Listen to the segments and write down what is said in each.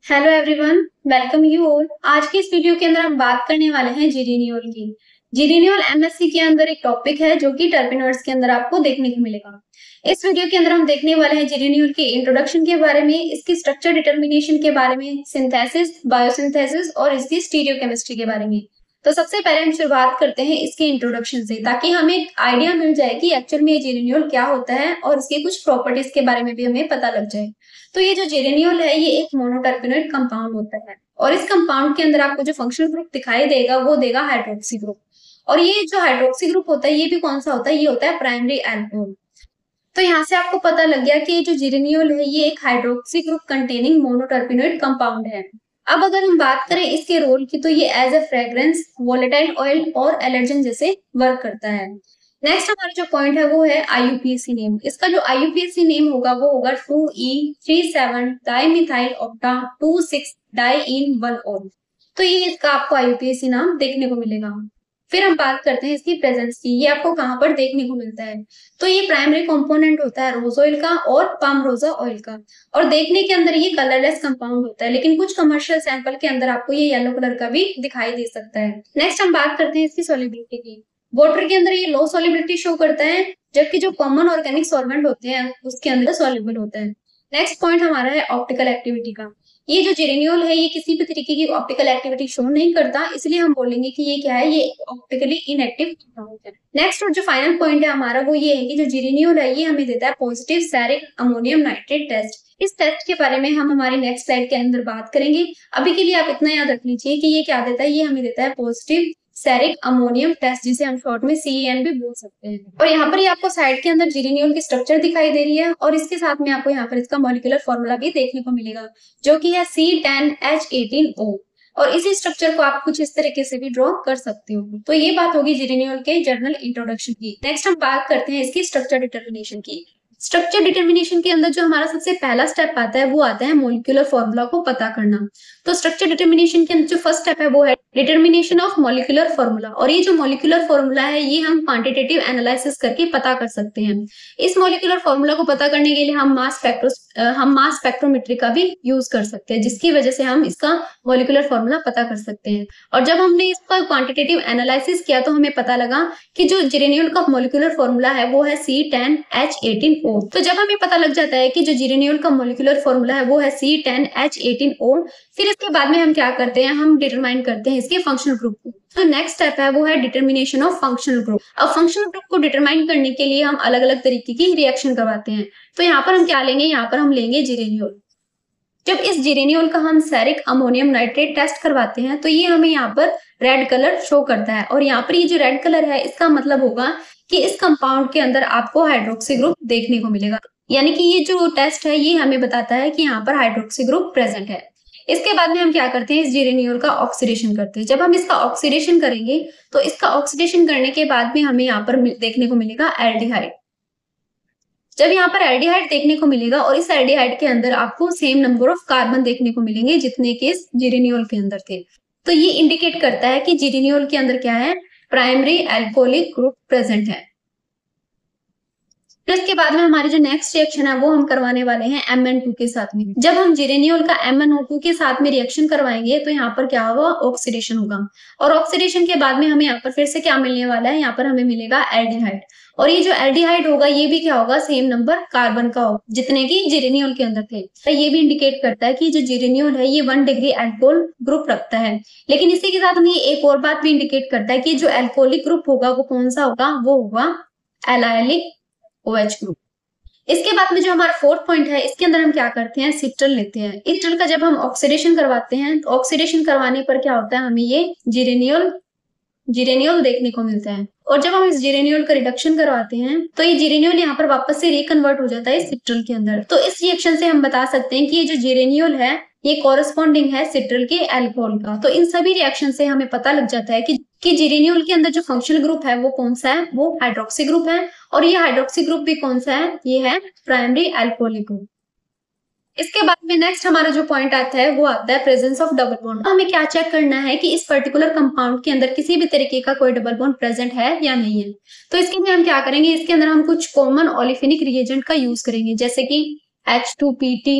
Hello everyone, welcome you all. आज की इस वीडियो के अंदर हम बात करने वाले हैं जीरेनियोल की। जीरेनियोल एमएससी के अंदर एक टॉपिक है जो कि टर्पिनॉइड्स के अंदर आपको देखने को मिलेगा। इस वीडियो के अंदर हम देखने वाले हैं जीरेनियोल के इंट्रोडक्शन के बारे में, इसकी स्ट्रक्चर डिटर्मिनेशन के बारे में, सिंथेसिस, बायोसिंथेसिस और इसकी स्टीरियोकेमिस्ट्री के बारे में। तो सबसे पहले हम शुरुआत करते हैं इसके इंट्रोडक्शन से, ताकि हमें एक आइडिया मिल जाए कि एक्चुअल में ये जीरेनियोल क्या होता है और इसके कुछ प्रॉपर्टीज के बारे में भी हमें पता लग जाए। तो ये जो जेरेनियोल है ये एक मोनोटर्पिनोइड कंपाउंड होता है और इस कंपाउंड के अंदर आपको जो फंक्शनल ग्रुप दिखाई देगा वो देगा हाइड्रोक्सी ग्रुप। और ये जो हाइड्रोक्सी ग्रुप होता है ये भी कौन सा होता है, ये होता है प्राइमरी एल्कोहल। तो यहाँ से आपको पता लग गया कि ये जो जेरेनियोल है ये एक हाइड्रोक्सी ग्रुप कंटेनिंग मोनोटर्पिनोइड कंपाउंड है। अब अगर हम बात करें इसके रोल की, तो ये as a fragrance, volatile oil और एलर्जन जैसे वर्क करता है। नेक्स्ट हमारा जो पॉइंट है वो है आईयूपीएसी नेम। इसका जो आईयूपीएसी नेम होगा वो होगा 2E37 डाइमिथाइल ऑक्टा 26 डाइइन 1 तो ये इसका आपको आईयूपीएसी नाम देखने को मिलेगा। फिर हम बात करते हैं इसकी प्रेजेंस की, ये आपको कहाँ पर देखने को मिलता है। तो ये प्राइमरी कंपोनेंट होता है रोज ऑयल का और पाम रोजा ऑयल का, और देखने के अंदर ये कलरलेस कंपाउंड होता है, लेकिन कुछ कमर्शियल सैंपल के अंदर आपको ये येलो कलर का भी दिखाई दे सकता है। नेक्स्ट हम बात करते हैं इसकी सॉल्युबिलिटी की। वाटर के अंदर ये लो सॉल्युबिलिटी शो करता है, जबकि जो कॉमन ऑर्गेनिक सॉल्वेंट होते हैं उसके अंदर सॉल्युबल होता है। नेक्स्ट पॉइंट हमारा है ऑप्टिकल एक्टिविटी का। ये जो जेरेनियोल है ये किसी भी तरीके की ऑप्टिकल एक्टिविटी शो नहीं करता, इसलिए हम बोलेंगे कि ये क्या है, ये ऑप्टिकली इनएक्टिव कंपाउंड है। नेक्स्ट और जो फाइनल पॉइंट है हमारा वो ये है कि जो जेरेनियोल है ये हमें देता है positive ceric ammonium nitrate test. इस टेस्ट के बारे में हम हमारी नेक्स्ट स्लाइड के अंदर बात करेंगे। अभी के लिए आप इतना याद रख लीजिए कि ये क्या देता है, ये हमें देता है पॉजिटिव सेरिक अमोनियम टेस्ट, जिसे हम शॉर्ट में CAN भी बोल सकते हैं। और यहाँ पर ये आपको साइड के अंदर जेरेनियोल की स्ट्रक्चर दिखाई दे रही है और इसके साथ में आपको यहाँ पर इसका मॉलिक्यूलर फॉर्मूला भी देखने को मिलेगा, जो कि है C10H18O। और इसी स्ट्रक्चर को आप कुछ इस तरीके से भी ड्रॉ कर सकते हो। तो ये बात होगी जेरेनियोल के जनरल इंट्रोडक्शन की। नेक्स्ट हम बात करते हैं इसकी स्ट्रक्चर डिटर्मिनेशन की। स्ट्रक्चर डिटर्मिनेशन के अंदर जो हमारा सबसे पहला स्टेप आता है वो आता है मॉलिक्यूलर फॉर्मूला को पता करना। तो स्ट्रक्चर डिटर्मिनेशन के अंदर जो फर्स्ट स्टेप है वो है डिटर्मिनेशन ऑफ मॉलिक्यूलर फॉर्मूला। और ये जो मॉलिक्यूलर फॉर्मूला है ये हम क्वांटिटेटिव एनालिसिस करके पता कर सकते हैं। इस मॉलिक्यूलर फॉर्मूला को पता करने के लिए हम मास स्पेक्ट्रोमेट्री का भी यूज कर सकते हैं, जिसकी वजह से हम इसका मॉलिक्यूलर फॉर्मूला पता कर सकते हैं। और जब हमने इसका क्वांटिटेटिव एनालिसिस किया तो हमें पता लगा कि जो जेरेनियोल का मॉलिक्यूलर फॉर्मूला है वो है C10H18O। तो जब हमें पता लग जाता है कि जो जेरेनियोल का मॉलिक्यूलर फॉर्मूला है वो है C10H18O, फिर इसके बाद में हम क्या करते हैं, हम डिटरमाइन करते हैं इसके फंक्शनल ग्रुप को। तो नेक्स्ट स्टेप है वो है डिटर्मिनेशन ऑफ फंक्शनल ग्रुप। अब फंक्शनल ग्रुप को डिटरमाइन करने के लिए हम अलग अलग तरीके की रिएक्शन करवाते हैं। तो यहाँ पर हम क्या लेंगे, यहाँ पर हम लेंगे जेरेनियोल। जब इस जेरेनियोल का हम सेरिक अमोनियम नाइट्रेट टेस्ट करवाते हैं तो ये हमें यहाँ पर रेड कलर शो करता है। और यहाँ पर ये जो रेड कलर है इसका मतलब होगा कि इस कंपाउंड के अंदर आपको हाइड्रोक्सी ग्रुप देखने को मिलेगा, यानी कि ये जो टेस्ट है ये हमें बताता है कि यहाँ पर हाइड्रोक्सी ग्रुप प्रेजेंट है। इसके बाद में हम क्या करते हैं, इस जेरेनियोल का ऑक्सीडेशन करते हैं। जब हम इसका ऑक्सीडेशन करेंगे तो इसका ऑक्सीडेशन करने के बाद में हमें यहाँ पर देखने को मिलेगा एल्डिहाइड। जब यहाँ पर एल्डिहाइड देखने को मिलेगा और इस एल्डिहाइड के अंदर आपको सेम नंबर ऑफ कार्बन देखने को मिलेंगे जितने के इस जेरेनियोल के अंदर थे। तो ये इंडिकेट करता है कि जेरेनियोल के अंदर क्या है, प्राइमरी एल्कोहलिक ग्रुप प्रेजेंट है। फिर इसके बाद में हमारी जो नेक्स्ट रिएक्शन है वो हम करवाने वाले हैं MnO2 के साथ में। जब हम जेरेनियोल का MnO2 के साथ में रिएक्शन करवाएंगे तो यहाँ पर क्या होगा, ऑक्सीडेशन होगा। और ऑक्सीडेशन के बाद में हमें यहाँ पर फिर से क्या मिलने वाला है, यहाँ पर हमें मिलेगा एल्डिहाइड। और ये जो एल्डिहाइड होगा ये भी क्या होगा, सेम नंबर कार्बन का होगा जितने की जेरेनियोल के अंदर थे। तो ये भी इंडिकेट करता है कि जो जेरेनियोल है ये 1 डिग्री अल्कोहल ग्रुप रखता है। लेकिन इसी के साथ में एक और बात भी इंडिकेट करता है कि जो अल्कोहलिक ग्रुप होगा वो कौन सा होगा, वो होगा एलाइलिक OH ग्रुप। इसके बाद में जो हमारा फोर्थ पॉइंट है इसके अंदर हम क्या करते हैं, सिट्रल लेते हैं। सिट्रल का जब हम ऑक्सीडेशन करवाते हैं तो ऑक्सीडेशन करवाने पर क्या होता है, हमें ये जेरेनियोल देखने को मिलता है। और जब हम इस जेरेनियोल का रिडक्शन करवाते हैं तो ये जेरेनियोल यहाँ पर वापस से रिकन्वर्ट हो जाता है सिट्रल के अंदर। तो इस रिएक्शन से हम बता सकते हैं कि ये जो जेरेनियोल है ये कॉरेस्पॉन्डिंग है सिट्रल के अल्कोहल का। तो इन सभी रिएक्शन से हमें पता लग जाता है कि जेरेनियोल के अंदर जो फंक्शनल ग्रुप है वो कौन सा है, वो हाइड्रोक्सी ग्रुप है। और ये हाइड्रोक्सी ग्रुप भी कौन सा है, ये है प्राइमरी अल्कोहलिक ग्रुप। इसके बाद में नेक्स्ट हमारा जो पॉइंट आता है वो आता है प्रेजेंस ऑफ डबल बॉन्ड। हमें क्या चेक करना है कि इस पर्टिकुलर कंपाउंड के अंदर किसी भी तरीके का कोई डबल बॉन्ड प्रेजेंट है या नहीं है। तो इसके लिए हम क्या करेंगे, इसके अंदर हम कुछ कॉमन ओलिफिनिक रिएजेंट का यूज करेंगे, जैसे कि H2PT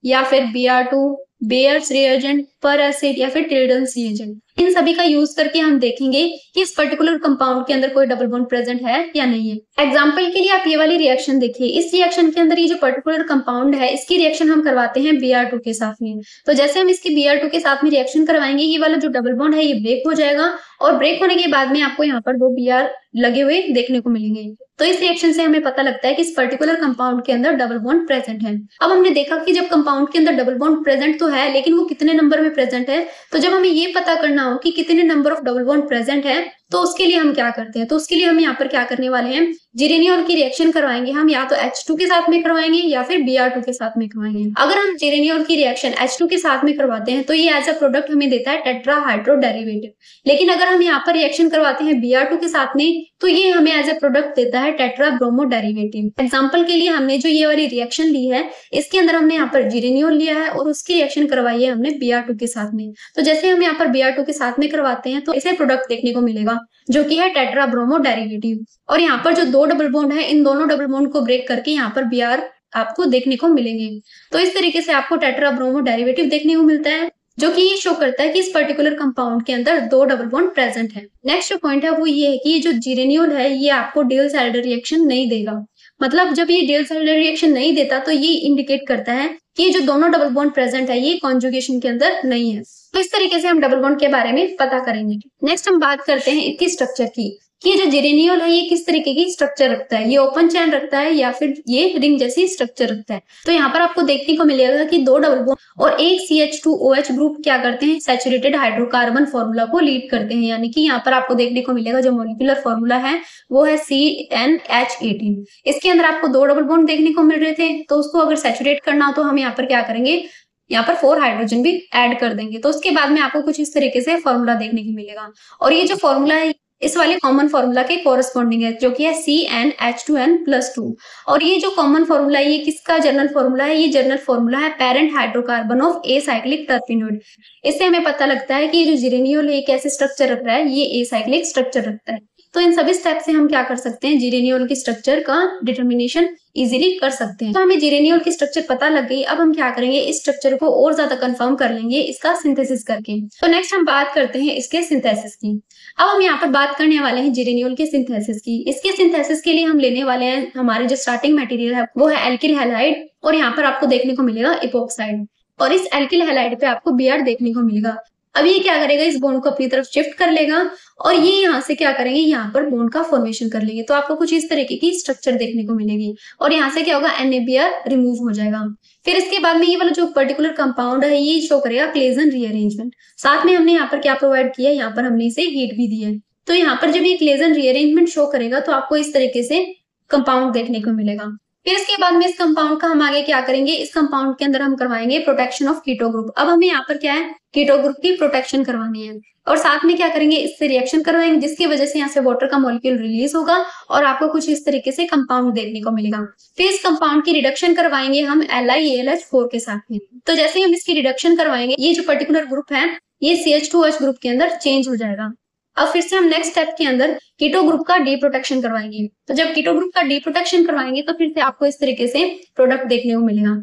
या फिर Br2 बेयर्स रिएजेंट, पर एसिड या फिर टिल्डन्स रिएजेंट, इन सभी का यूज करके हम देखेंगे कि इस पर्टिकुलर कंपाउंड के अंदर कोई डबल बॉन्ड प्रेजेंट है या नहीं है। एग्जांपल के लिए आप ये वाली रिएक्शन देखिए, इस रिएक्शन के अंदर ये जो पर्टिकुलर कंपाउंड है इसकी रिएक्शन हम करवाते हैं Br2 के साथ में। तो जैसे हम इसकी Br2 के साथ में रिएक्शन करवाएंगे, ये वाला जो डबल बॉन्ड है ये ब्रेक हो जाएगा और ब्रेक होने के बाद में आपको यहाँ पर 2 Br लगे हुए देखने को मिलेंगे। तो इस रिएक्शन से हमें पता लगता है कि इस पर्टिकुलर कंपाउंड के अंदर डबल बॉन्ड प्रेजेंट है। अब हमने देखा कि जब कंपाउंड के अंदर डबल बॉन्ड प्रेजेंट तो है, लेकिन वो कितने नंबर में प्रेजेंट है। तो जब हमें ये पता करना हो कि कितने number of double bond present है, तो उसके लिए हम क्या करते हैं, तो उसके लिए हम यहाँ पर क्या करने वाले हैं, जीरेनियोल की रिएक्शन करवाएंगे। हम या तो H2 के साथ में करवाएंगे या फिर Br2 के साथ में करवाएंगे। अगर हम जीरेनियोल की रिएक्शन H2 के साथ में करवाते हैं तो ये एज अ प्रोडक्ट हमें देता है टेट्राहाइड्रो डेरिवेटिव। लेकिन अगर हम यहाँ पर रिएक्शन करवाते हैं Br2 के साथ में तो ये हमें एज अ प्रोडक्ट देता है टेट्रा ब्रोमो डेरिवेटिव। एग्जाम्पल के लिए हमने जो ये वाली रिएक्शन ली है, इसके अंदर हमने यहाँ पर जीरेनियोल लिया है और उसकी रिएक्शन करवाई है हमने Br2 के साथ में। तो जैसे हम यहाँ पर Br2 के साथ में करवाते हैं तो इसे प्रोडक्ट देखने को मिलेगा जो कि है टेट्रा ब्रोमो डेरिवेटिव। और यहाँ पर जो 2 डबल बॉन्ड है, इन दोनों डबल बॉन्ड को ब्रेक करके यहाँ पर Br आपको देखने को मिलेंगे। तो इस तरीके से आपको टेट्रा ब्रोमो डेरिवेटिव देखने को मिलता है, जो कि ये शो करता है कि इस पर्टिकुलर कंपाउंड के अंदर 2 डबल बॉन्ड प्रेजेंट है। नेक्स्ट जो पॉइंट है वो ये है कि ये जो जीरेनियोल है ये आपको डियल-साइडर रिएक्शन नहीं देगा। मतलब जब ये डियल-साइडर रिएक्शन नहीं देता तो ये इंडिकेट करता है कि ये जो दोनों डबल बॉन्ड प्रेजेंट है ये कॉन्जुगेशन के अंदर नहीं है। तो इस तरीके से हम डबल बॉन्ड के बारे में पता करेंगे। नेक्स्ट हम बात करते हैं इसकी स्ट्रक्चर की, कि ये जो जीरेनियोल है ये किस तरीके की स्ट्रक्चर रखता है, ये ओपन चेन रखता है या फिर ये रिंग जैसी स्ट्रक्चर रखता है। तो यहाँ पर आपको देखने को मिलेगा कि 2 डबल बॉन्ड और एक CH2OH ग्रुप क्या करते हैं, सैचुरेटेड हाइड्रोकार्बन फॉर्मूला को लीड करते हैं। यानी कि यहाँ पर आपको देखने को मिलेगा जो मॉलिक्यूलर फॉर्मूला है वो है CnH18। इसके अंदर आपको 2 डबल बॉन्ड देखने को मिल रहे थे, तो उसको अगर सैचुरेट करना हो तो हम यहाँ पर क्या करेंगे, यहाँ पर 4 हाइड्रोजन भी ऐड कर देंगे। तो उसके बाद में आपको कुछ इस तरीके से फॉर्मूला देखने को मिलेगा। और ये जो फॉर्मूला है इस वाले कॉमन फॉर्मूला के कोरस्पॉन्डिंग है, जो कि है CnH2n+2। और ये जो कॉमन फॉर्मूला है ये किसका जर्नल फॉर्मूला है, ये जर्नल फॉर्मूला है पेरेंट हाइड्रोकार्बन ऑफ एसाइक्लिक टर्पेनोइड। इससे हमें पता लगता है कि ये जो जीरेनियोल है कैसे स्ट्रक्चर रख रहा है, ये एसाइक्लिक स्ट्रक्चर रखता है। तो इन सभी स्टेप से हम क्या कर सकते हैं, जीरेनियोल की स्ट्रक्चर का डिटर्मिनेशन इजीली कर सकते हैं। तो हमें जीरेनियोल की स्ट्रक्चर पता लग गई। अब हम क्या करेंगे, इस स्ट्रक्चर को और ज्यादा कंफर्म कर लेंगे इसका सिंथेसिस करके। तो नेक्स्ट हम बात करते हैं इसके सिंथेसिस की। अब हम यहाँ पर बात करने वाले हैं जीरेनियोल के सिंथेसिस की। इसके सिंथेसिस के लिए हम लेने वाले हैं, हमारे जो स्टार्टिंग मटेरियल है वो है एल्किल हैलाइड, और यहाँ पर आपको देखने को मिलेगा इपोक्साइड। और इस एल्किल हैलाइड पे आपको Br देखने को मिलेगा। अब ये क्या करेगा, इस बॉन्ड को अपनी तरफ शिफ्ट कर लेगा और ये यहाँ से क्या करेंगे, यहाँ पर बॉन्ड का फॉर्मेशन कर लेंगे। तो आपको कुछ इस तरीके की स्ट्रक्चर देखने को मिलेगी और यहाँ से क्या होगा, NaBr रिमूव हो जाएगा। फिर इसके बाद में ये वाला जो पर्टिकुलर कंपाउंड है ये शो करेगा क्लेजन रीअरेंजमेंट। साथ में हमने यहाँ पर क्या प्रोवाइड किया, यहाँ पर हमने इसे हीट भी दी है। तो यहाँ पर जब ये क्लेजन रीअरेंजमेंट शो करेगा तो आपको इस तरीके से कंपाउंड देखने को मिलेगा। फिर इसके बाद में इस कंपाउंड का हम आगे क्या करेंगे, इस कंपाउंड के अंदर हम करवाएंगे प्रोटेक्शन ऑफ कीटो ग्रुप। अब हमें यहाँ पर क्या है, कीटो ग्रुप की प्रोटेक्शन करवानी है और साथ में क्या करेंगे, इससे रिएक्शन करवाएंगे जिसकी वजह से यहाँ से वाटर का मॉलिक्यूल रिलीज होगा और आपको कुछ इस तरीके से कंपाउंड देखने को मिलेगा। फिर इस कंपाउंड की रिडक्शन करवाएंगे हम LiAlH4 के साथ में। तो जैसे हम इसकी रिडक्शन करवाएंगे ये जो पर्टिकुलर ग्रुप है ये CH2H ग्रुप के अंदर चेंज हो जाएगा। अब फिर से हम नेक्स्ट स्टेप के अंदर कीटो ग्रुप का डी प्रोटेक्शन करवाएंगे। तो जब कीटो ग्रुप का डी प्रोटेक्शन करवाएंगे तो फिर से आपको इस तरीके से प्रोडक्ट देखने को मिलेगा।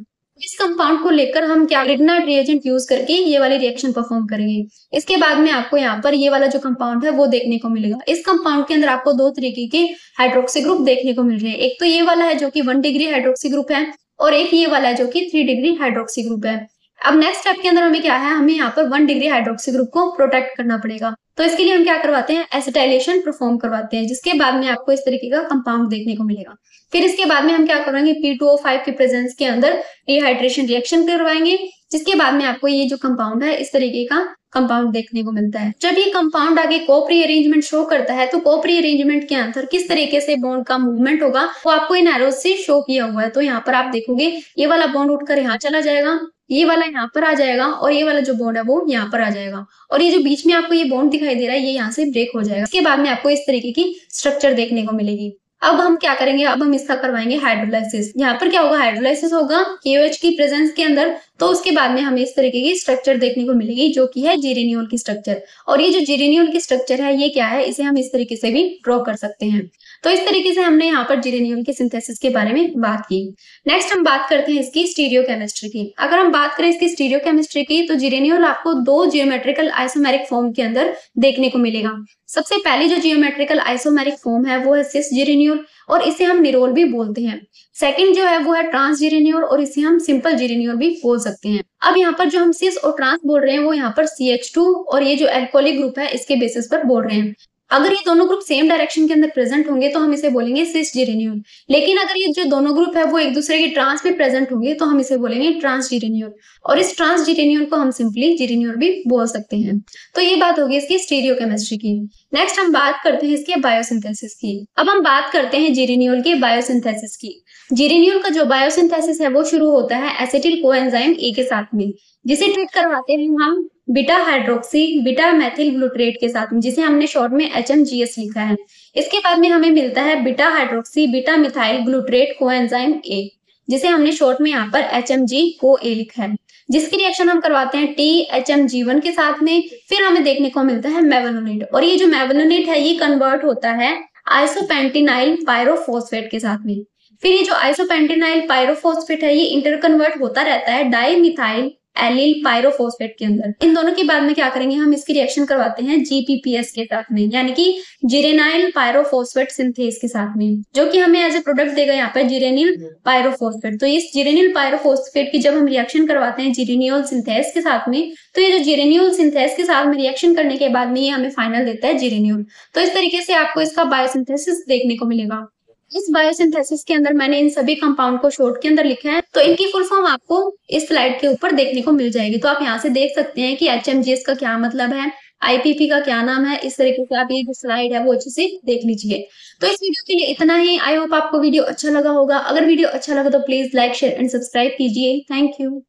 इस कंपाउंड को लेकर हम क्या लिग्नाइट रिएजेंट यूज करके ये वाली रिएक्शन परफॉर्म करेंगे। इसके बाद में आपको यहाँ पर ये वाला जो कंपाउंड है वो देखने को मिलेगा। इस कंपाउंड के अंदर आपको 2 तरीके के हाइड्रोक्सी ग्रुप देखने को मिल रहे हैं। एक तो ये वाला है जो कि 1 डिग्री हाइड्रोक्सी ग्रुप है और एक ये वाला है जो कि 3 डिग्री हाइड्रोक्सी ग्रुप है। अब नेक्स्ट स्टेप के अंदर हमें क्या है, हमें यहाँ पर 1 डिग्री हाइड्रोक्सी ग्रुप को प्रोटेक्ट करना पड़ेगा। तो इसके लिए हम क्या करवाते हैं, एसिटाइलेशन परफॉर्म करवाते हैं, जिसके बाद में आपको इस तरीके का कंपाउंड देखने को मिलेगा। फिर इसके बाद में हम क्या करेंगे, P2O5 के प्रेजेंस के अंदर डिहाइड्रेशन रिएक्शन करवाएंगे, जिसके बाद में आपको ये जो कंपाउंड है इस तरीके का कंपाउंड देखने को मिलता है। जब ये कंपाउंड आगे कोप रीअरेंजमेंट शो करता है तो कोप रीअरेंजमेंट के अंदर किस तरीके से बॉन्ड का मूवमेंट होगा वो आपको इन एरोज से शो किया हुआ है। तो यहाँ पर आप देखोगे ये वाला बॉन्ड उठकर यहाँ चला जाएगा, ये वाला यहाँ पर आ जाएगा और ये वाला जो बॉन्ड है वो यहाँ पर आ जाएगा और ये जो बीच में आपको ये बॉन्ड दिखाई दे रहा है ये यहाँ से ब्रेक हो जाएगा। इसके बाद में आपको इस तरीके की स्ट्रक्चर देखने को मिलेगी। अब हम क्या करेंगे, अब हम इसका करवाएंगे हाइड्रोलाइसिस। यहाँ पर क्या होगा, हाइड्रोलाइसिस होगा KOH की प्रेजेंस के अंदर तो उसके बाद में हमें इस तरीके की स्ट्रक्चर देखने को मिलेगी जो कि है जीरेनियोल की स्ट्रक्चर। और ये जो जीरेनियोल की स्ट्रक्चर है ये क्या है, इसे हम इस तरीके से भी ड्रॉ कर सकते हैं। तो इस तरीके से हमने यहाँ पर जीरेनियोल के सिंथेसिस के बारे में बात की। नेक्स्ट हम बात करते हैं इसकी स्टीरियोकेमिस्ट्री की। अगर हम बात करें इसकी स्टीरियोकेमिस्ट्री की तो जीरेनियोल आपको दो जियोमेट्रिकल आइसोमेरिक फॉर्म के अंदर देखने को मिलेगा। सबसे पहली जो जियोमेट्रिकल आइसोमेरिक फॉर्म है वो है सिस जीरेनियोल और इसे हम निरोल भी बोलते हैं। सेकंड जो है वो है ट्रांस जीरेनियोल और इसे हम सिंपल जीरेनियोल भी बोल सकते हैं। अब यहाँ पर जो हम सिस और ट्रांस बोल रहे हैं वो यहाँ पर CH2 और ये जो एल्कोहलिक ग्रुप है इसके बेसिस पर बोल रहे हैं। अगर ये दोनों ग्रुप सेम डायरेक्शन के अंदर प्रेजेंट होंगे तो हम इसे बोलेंगे सिस जीरेनियोल। लेकिन अगर ये जो दोनों ग्रुप है वो एक दूसरे के ट्रांस पे प्रेजेंट होंगे तो हम इसे बोलेंगे ट्रांस जीरेनियोल और इस ट्रांस जीरेनियोल को हम सिंपली जीरेनियोल भी बोल सकते हैं। तो ये बात होगी इसकी स्टीरियोकेमिस्ट्री की। नेक्स्ट हम बात करते हैं इसके बायोसिंथेसिस की। अब हम बात करते हैं जीरेनियोल के बायोसिंथेसिस की। जीरेनियोल का जो बायोसिंथेसिस है वो शुरू होता है एसिटिल कोएंजाइम ए के साथ में, जिसे ट्रीट करवाते हैं हम beta hydroxy beta methyl glutarate के साथ में, जिसे हमने शॉर्ट में HMGS लिखा है। इसके बाद में हमें मिलता है beta hydroxy beta methyl glutarate coenzyme A, जिसे हमने शॉर्ट में यहाँ पर HMG-CoA लिखा है, जिसकी रिएक्शन हम करवाते हैं THMG1 के साथ में। फिर हमें देखने को मिलता है मेवलोनेट और ये जो मेवलोनेट है ये कन्वर्ट होता है आइसोपेंटिनाइल पायरोफॉस्फेट के साथ में। फिर ये जो आइसोपेंटिनाइल पायरोफॉस्फेट है ये इंटरकन्वर्ट होता रहता है डाइमिथाइल एलिल पायरोफॉस्फेट के अंदर। इन दोनों के बाद में क्या करेंगे, हम इसकी रिएक्शन करवाते हैं GPPS के साथ में, यानी कि जीरेनाइल पायरोफॉस्फेट सिंथेज के साथ में, जो कि हमें एज ए प्रोडक्ट देगा यहाँ पर जीरेनिल पायरोफॉस्फेट। तो इस जीरेनिल पायरोफॉस्फेट की जब हम रिएक्शन करवाते हैं जीरेनियोल सिंथेज के साथ में, तो ये जो जीरेनियोल सिंथेज के साथ में रिएक्शन करने के बाद में ये हमें फाइनल देता है जीरेनियोल। तो इस तरीके से आपको इसका बायोसिंथेसिस देखने को मिलेगा। इस बायोसिंथेसिस के अंदर मैंने इन सभी कंपाउंड को शॉर्ट के अंदर लिखा है, तो इनकी फुल फॉर्म आपको इस स्लाइड के ऊपर देखने को मिल जाएगी। तो आप यहाँ से देख सकते हैं कि HMGS का क्या मतलब है, IPP का क्या नाम है। इस तरीके से आप ये जो स्लाइड है वो अच्छे से देख लीजिए। तो इस वीडियो के लिए इतना ही। आई होप आपको वीडियो अच्छा लगा होगा। अगर वीडियो अच्छा लगा तो please like share and subscribe कीजिए। Thank you.